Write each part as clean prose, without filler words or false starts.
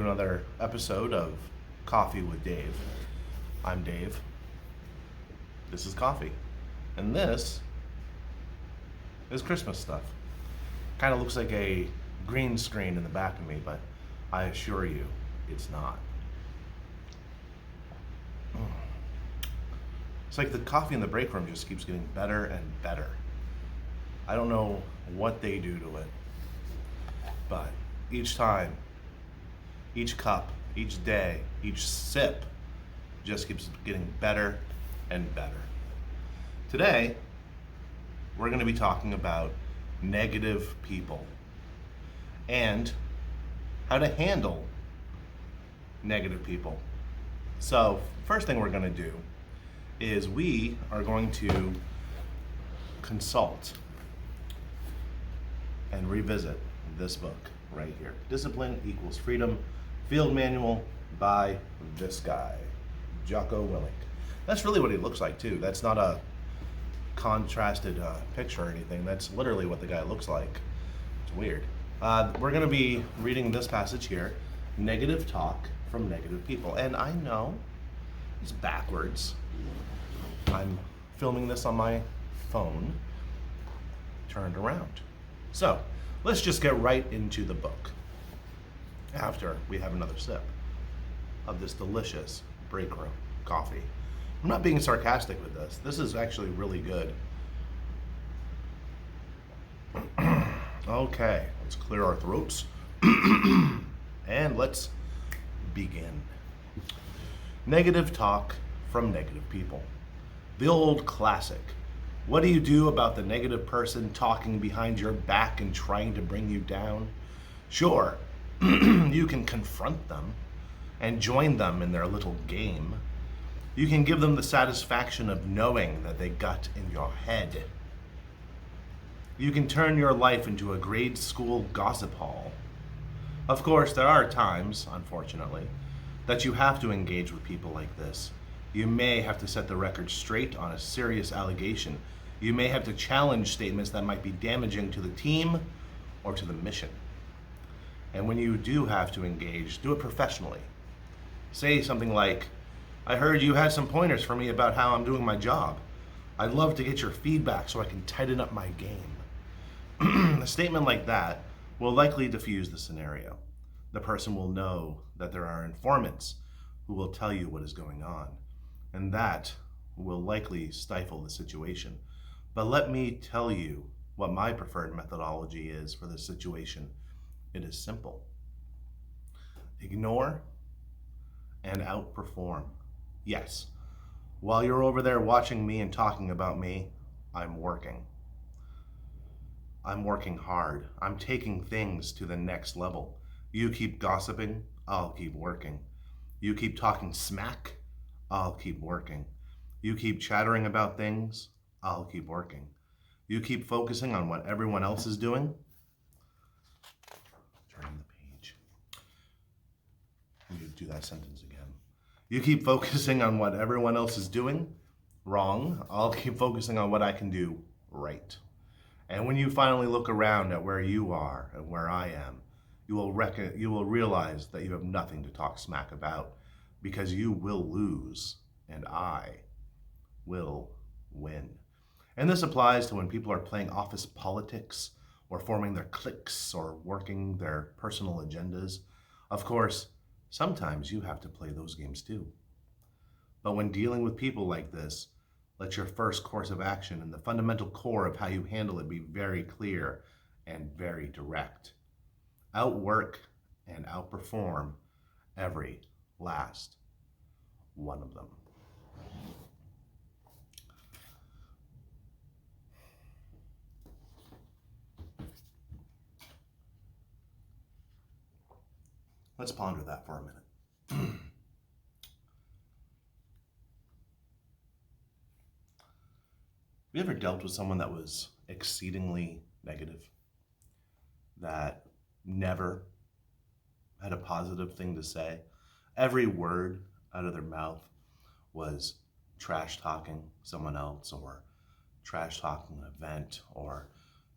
another episode of Coffee with Dave. I'm Dave. This is coffee. And this is Christmas stuff. Kind of looks like a green screen in the back of me, but I assure you, it's not. It's like the coffee in the break room just keeps getting better and better. I don't know what they do to it, but each time, each cup, each day, each sip just keeps getting better and better. Today, we're going to be talking about negative people and how to handle negative people. So, first thing we're going to do is we are going to consult and revisit this book right here. Discipline Equals Freedom, Field Manual by this guy, Jocko Willink. That's really what he looks like too. That's not a contrasted picture or anything. That's literally what the guy looks like. It's weird. We're going to be reading this passage here, Negative Talk from Negative People. And I know it's backwards. I'm filming this on my phone, turned around. So let's just get right into the book after we have another sip of this delicious break room coffee. I'm not being sarcastic with this. This is actually really good. Okay, let's clear our throats and let's begin. Negative talk from negative people. The old classic. What do you do about the negative person talking behind your back and trying to bring you down? Sure, you can confront them and join them in their little game. You can give them the satisfaction of knowing that they got in your head. You can turn your life into a grade school gossip hall. Of course, there are times, unfortunately, that you have to engage with people like this. You may have to set the record straight on a serious allegation. You may have to challenge statements that might be damaging to the team or to the mission. And when you do have to engage, do it professionally. Say something like, I heard you had some pointers for me about how I'm doing my job. I'd love to get your feedback so I can tighten up my game. A statement like that will likely diffuse the scenario. The person will know that there are informants who will tell you what is going on, and that will likely stifle the situation. But let me tell you what my preferred methodology is for this situation. It is simple. Ignore and outperform. Yes, while you're over there watching me and talking about me, I'm working. I'm working hard. I'm taking things to the next level. You keep gossiping, I'll keep working. You keep talking smack, I'll keep working. You keep chattering about things, I'll keep working. You keep focusing on what everyone else is doing. Turning the page. You do that sentence again. You keep focusing on what everyone else is doing wrong, I'll keep focusing on what I can do right. And when you finally look around at where you are and where I am, you will realize that you have nothing to talk smack about, because you will lose and I will win. And this applies to when people are playing office politics or forming their cliques or working their personal agendas. Of course, sometimes you have to play those games too. But when dealing with people like this, let your first course of action and the fundamental core of how you handle it be very clear and very direct. Outwork and outperform every last one of them. Let's ponder that for a minute. Have you ever dealt with someone that was exceedingly negative, that never had a positive thing to say? Every word out of their mouth was trash talking someone else, or trash talking an event, or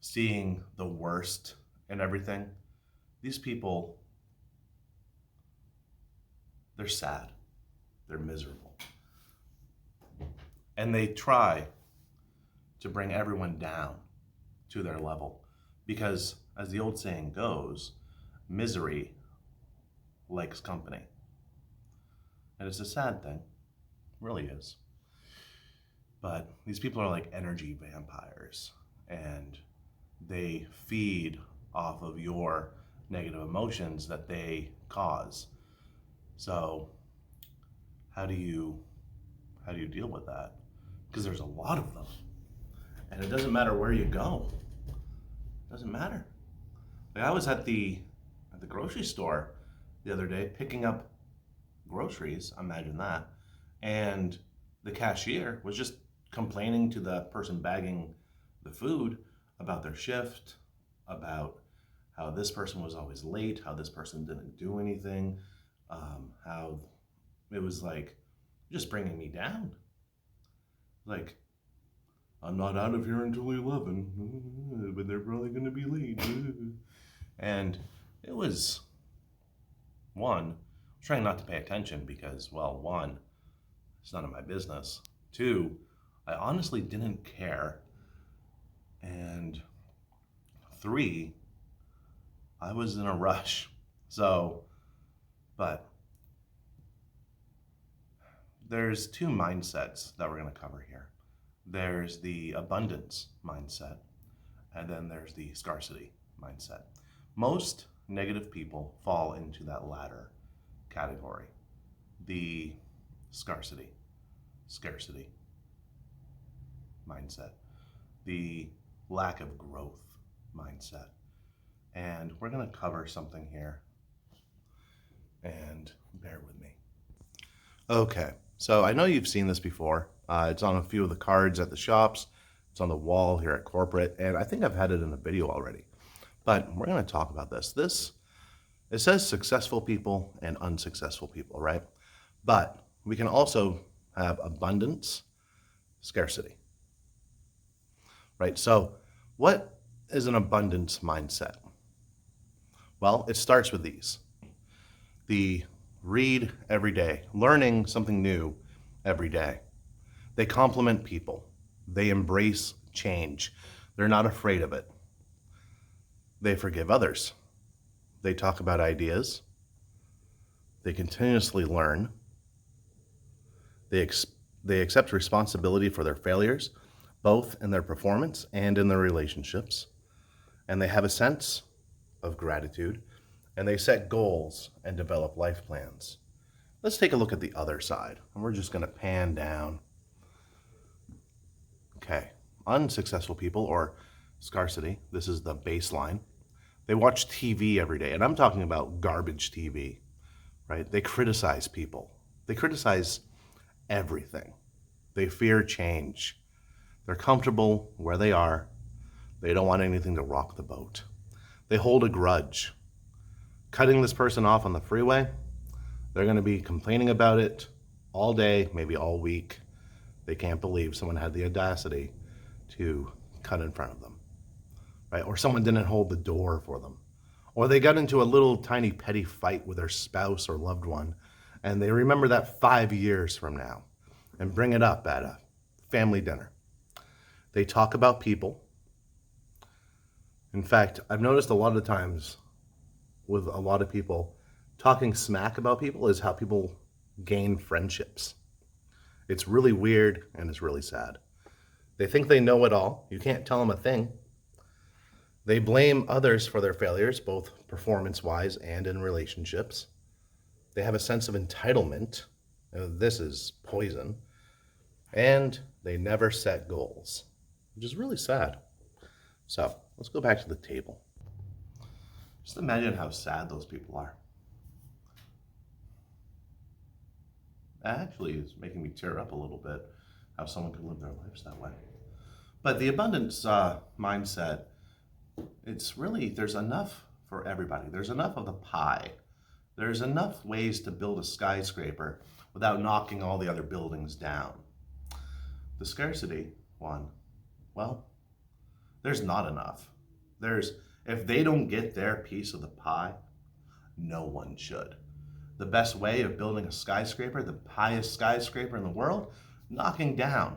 seeing the worst in everything. These people They're sad. They're miserable. And they try to bring everyone down to their level. Because, as the old saying goes, misery likes company. And it's a sad thing. It really is. But these people are like energy vampires. And they feed off of your negative emotions that they cause. So how do you deal with that? Because there's a lot of them. And it doesn't matter where you go. It doesn't matter. Like I was at the grocery store the other day picking up groceries, imagine that, and the cashier was just complaining to the person bagging the food about their shift, about how this person was always late, how this person didn't do anything, how it was like just bringing me down. Like, I'm not out of here until 11, but they're probably going to be late. And it was, one, trying not to pay attention because, well, one, it's none of my business. Two, I honestly didn't care. And three, I was in a rush. So, but there's two mindsets that we're going to cover here. There's the abundance mindset, and then there's the scarcity mindset. Most negative people fall into that latter category, the scarcity mindset, the lack of growth mindset. And we're going to cover something here, and bear with me. Okay, so I know you've seen this before. It's on a few of the cards at the shops. It's on the wall here at corporate, and I think I've had it in a video already. But we're going to talk about this. It says successful people and unsuccessful people, right? But we can also have abundance, scarcity, right? So what is an abundance mindset? Well, it starts with these. The read every day, learning something new every day. They compliment people. They embrace change. They're not afraid of it. They forgive others. They talk about ideas. They continuously learn. They accept responsibility for their failures, both in their performance and in their relationships. And they have a sense of gratitude, and they set goals and develop life plans. Let's take a look at the other side, and we're just going to pan down. Okay, unsuccessful people, or scarcity, this is the baseline. They watch TV every day, and I'm talking about garbage TV, right? They criticize people. They criticize everything. They fear change. They're comfortable where they are. They don't want anything to rock the boat. They hold a grudge. Cutting this person off on the freeway, they're going to be complaining about it all day, maybe all week. They can't believe someone had the audacity to cut in front of them, right? Or someone didn't hold the door for them. Or they got into a little tiny petty fight with their spouse or loved one, and they remember that 5 years from now and bring it up at a family dinner. They talk about people. In fact, I've noticed a lot of times with a lot of people, talking smack about people is how people gain friendships. It's really weird and it's really sad. They think they know it all. You can't tell them a thing. They blame others for their failures, both performance-wise and in relationships. They have a sense of entitlement. This is poison. And they never set goals, which is really sad. So let's go back to the table. Just imagine how sad those people are. That actually is making me tear up a little bit, how someone could live their lives that way. But the abundance mindset, it's really, there's enough for everybody. There's enough of the pie. There's enough ways to build a skyscraper without knocking all the other buildings down. The scarcity one, well, there's not enough. If they don't get their piece of the pie, no one should. the best way of building a skyscraper, the highest skyscraper in the world, knocking down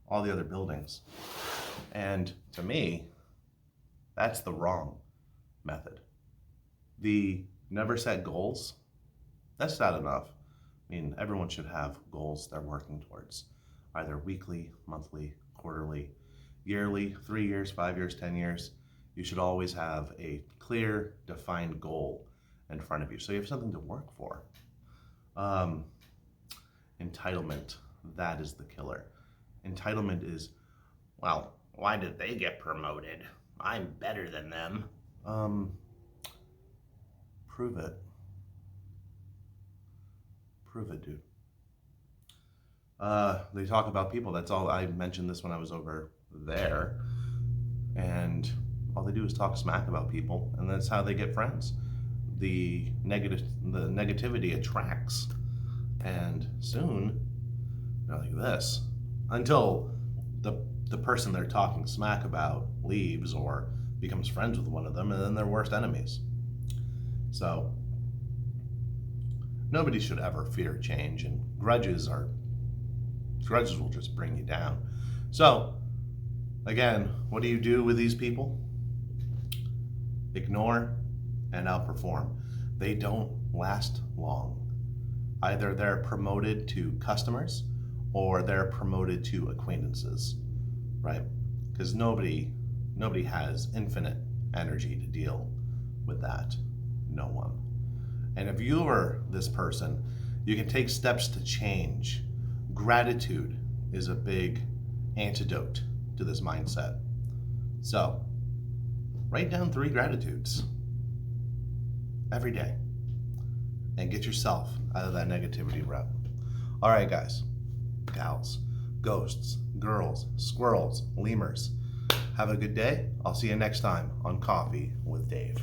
all the other buildings. And to me, that's the wrong method. The never set goals, that's not enough. I mean, everyone should have goals they're working towards, either weekly, monthly, quarterly, yearly, 3 years, 5 years, 10 years. You should always have a clear, defined goal in front of you, so you have something to work for. Entitlement, that is the killer. Entitlement is, well, why did they get promoted? I'm better than them. Prove it. Prove it, dude. They talk about people, that's all. I mentioned this when I was over there, and all they do is talk smack about people, and that's how they get friends. The negativity attracts, and soon they're like this, until the person they're talking smack about leaves or becomes friends with one of them, and then they're worst enemies. So nobody should ever fear change, and grudges will just bring you down. So again, what do you do with these people? Ignore and outperform. They don't last long. Either they're promoted to customers or they're promoted to acquaintances, right? Because nobody has infinite energy to deal with that. No one. And if you are this person, you can take steps to change. Gratitude is a big antidote to this mindset. So, write down 3 gratitudes every day and get yourself out of that negativity rut. All right, guys, gals, ghosts, girls, squirrels, lemurs, have a good day. I'll see you next time on Coffee with Dave.